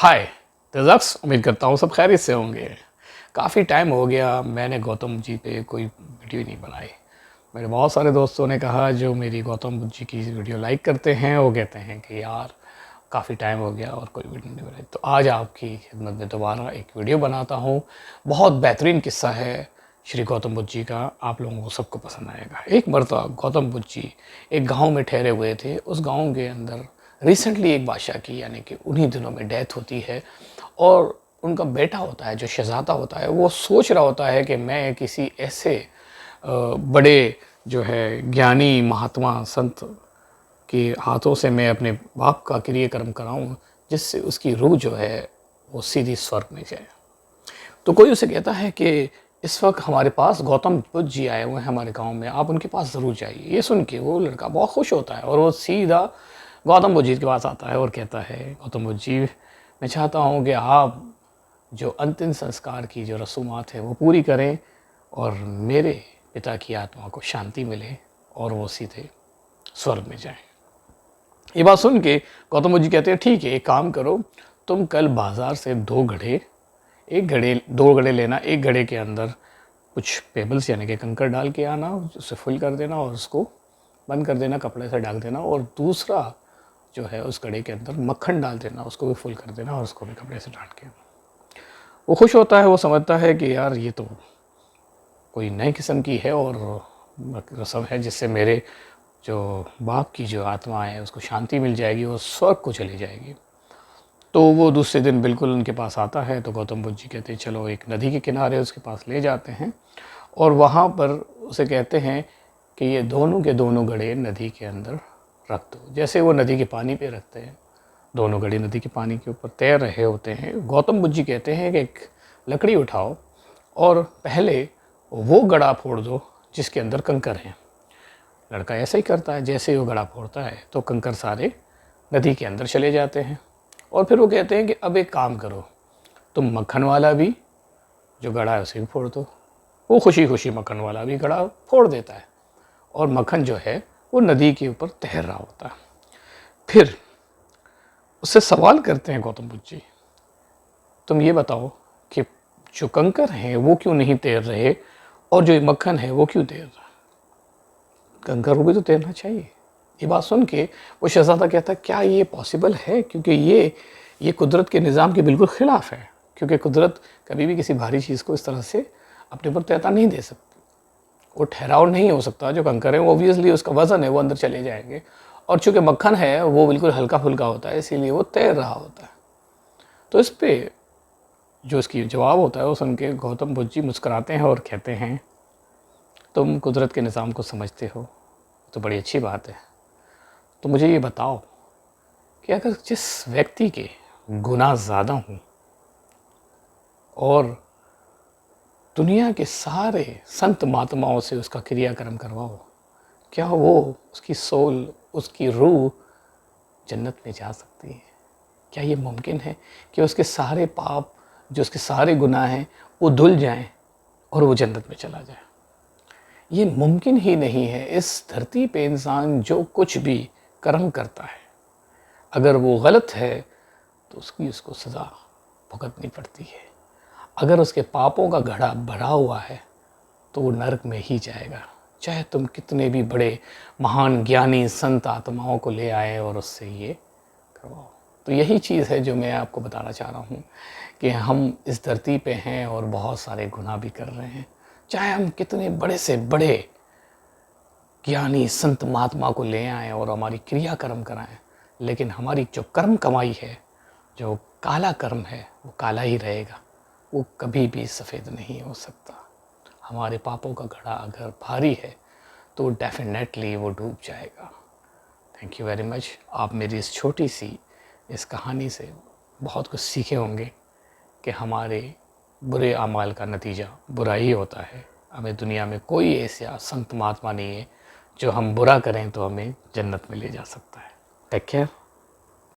हाय दर्शक, उम्मीद करता हूँ सब खैरियत से होंगे। काफ़ी टाइम हो गया मैंने गौतम बुद्ध जी पे कोई वीडियो नहीं बनाई। मेरे बहुत सारे दोस्तों ने कहा जो मेरी गौतम बुद्ध जी की वीडियो लाइक करते हैं वो कहते हैं कि यार काफ़ी टाइम हो गया और कोई वीडियो नहीं बनाई। तो आज आपकी खिदमत में दोबारा एक वीडियो बनाता हूँ। बहुत बेहतरीन किस्सा है श्री गौतम बुद्ध जी का, आप लोगों को सबको पसंद आएगा। एक मरतबा गौतम बुद्ध जी एक गाँव में ठहरे हुए थे। उस गाँव के अंदर रिसेंटली एक बादशाह की यानी कि उन्हीं दिनों में डेथ होती है और उनका बेटा होता है जो शहज़ादा होता है, वो सोच रहा होता है कि मैं किसी ऐसे बड़े जो है ज्ञानी महात्मा संत के हाथों से मैं अपने बाप का क्रियाकर्म कराऊं जिससे उसकी रूह जो है वो सीधी स्वर्ग में जाए। तो कोई उसे कहता है कि इस वक्त हमारे पास गौतम बुद्ध जी आए हुए हैं हमारे गांव में, आप उनके पास ज़रूर जाइए। ये सुन के वो लड़का बहुत खुश होता है और वो सीधा गौतम बुद्ध जी के पास आता है और कहता है, गौतम बुद्ध जी मैं चाहता हूँ कि आप जो अंतिम संस्कार की जो रसूमात है वो पूरी करें और मेरे पिता की आत्मा को शांति मिले और वो सीधे स्वर्ग में जाएं। ये बात सुन के गौतम बुद्ध जी कहते हैं, ठीक है एक काम करो, तुम कल बाज़ार से दो घड़े लेना। एक घड़े के अंदर कुछ पेबल्स यानी कि कंकड़ डाल के आना, उसे फुल कर देना और उसको बंद कर देना, कपड़े से ढक देना। और दूसरा जो है उस घड़े के अंदर मक्खन डाल देना, उसको भी फुल कर देना और उसको भी कपड़े से ढांक के। वो खुश होता है, वो समझता है कि यार ये तो कोई नई किस्म की है और रस्म है जिससे मेरे जो बाप की जो आत्मा है उसको शांति मिल जाएगी और स्वर्ग को चली जाएगी। तो वो दूसरे दिन बिल्कुल उनके पास आता है। तो गौतम बुद्ध जी कहते हैं चलो एक नदी के किनारे उसके पास ले जाते हैं और वहाँ पर उसे कहते हैं कि ये दोनों के दोनों घड़े नदी के अंदर रख दो। जैसे वो नदी के पानी पे रखते हैं, दोनों घड़े नदी के पानी के ऊपर तैर रहे होते हैं। गौतम बुद्ध जी कहते हैं कि एक लकड़ी उठाओ और पहले वो घड़ा फोड़ दो जिसके अंदर कंकर हैं। लड़का ऐसा ही करता है, जैसे वो घड़ा फोड़ता है तो कंकर सारे नदी के अंदर चले जाते हैं। और फिर वो कहते हैं कि अब एक काम करो, तुम मक्खन वाला भी जो घड़ा है उसे भी फोड़ दो। वो खुशी खुशी मक्खन वाला भी घड़ा फोड़ देता है और मक्खन जो है वो नदी के ऊपर तैर रहा होता है। फिर उससे सवाल करते हैं गौतम बुद्ध जी, तुम ये बताओ कि जो कंकर हैं वो क्यों नहीं तैर रहे और जो मक्खन है वो क्यों तैर रहा है? कंकर को भी तो तैरना चाहिए। ये बात सुन के वो शहज़ादा कहता है क्या ये पॉसिबल है, क्योंकि ये कुदरत के निज़ाम के बिल्कुल ख़िलाफ़ है। क्योंकि कुदरत कभी भी किसी भारी चीज़ को इस तरह से अपने ऊपर तैरता नहीं दे सकती। वो ठहराव नहीं हो सकता। जो कंकर है वो ऑब्वियसली उसका वज़न है वो अंदर चले जाएंगे और चूँकि मक्खन है वो बिल्कुल हल्का फुल्का होता है, इसीलिए वो तैर रहा होता है। तो इस पर जो इसकी जवाब होता है वो सुन के गौतम बुद्ध जी मुस्कुराते हैं और कहते हैं, तुम कुदरत के निज़ाम को समझते हो तो बड़ी अच्छी बात है। तो मुझे ये बताओ कि अगर जिस व्यक्ति के गुनाह ज़्यादा हों और दुनिया के सारे संत महात्माओं से उसका क्रियाकर्म करवाओ, क्या वो उसकी सोल, उसकी रूह जन्नत में जा सकती है? क्या ये मुमकिन है कि उसके सारे पाप, जो उसके सारे गुनाह हैं, वो धुल जाएं और वो जन्नत में चला जाए? ये मुमकिन ही नहीं है। इस धरती पे इंसान जो कुछ भी कर्म करता है, अगर वो गलत है तो उसको सज़ा भुगतनी पड़ती है। अगर उसके पापों का घड़ा भरा हुआ है तो वो नरक में ही जाएगा, चाहे तुम कितने भी बड़े महान ज्ञानी संत आत्माओं को ले आए और उससे ये करवाओ। तो यही चीज़ है जो मैं आपको बताना चाह रहा हूँ कि हम इस धरती पे हैं और बहुत सारे गुनाह भी कर रहे हैं। चाहे हम कितने बड़े से बड़े ज्ञानी संत महात्मा को ले आएँ और हमारी क्रिया कर्म कराएं, लेकिन हमारी जो कर्म कमाई है, जो काला कर्म है, वो काला ही रहेगा। वो कभी भी सफ़ेद नहीं हो सकता। हमारे पापों का घड़ा अगर भारी है तो डेफिनेटली वो डूब जाएगा। Thank you very much. आप मेरी इस छोटी सी इस कहानी से बहुत कुछ सीखे होंगे कि हमारे बुरे अमाल का नतीजा बुरा ही होता है। हमें दुनिया में कोई ऐसा संत महात्मा नहीं है जो हम बुरा करें तो हमें जन्नत में ले जा सकता है। Take care.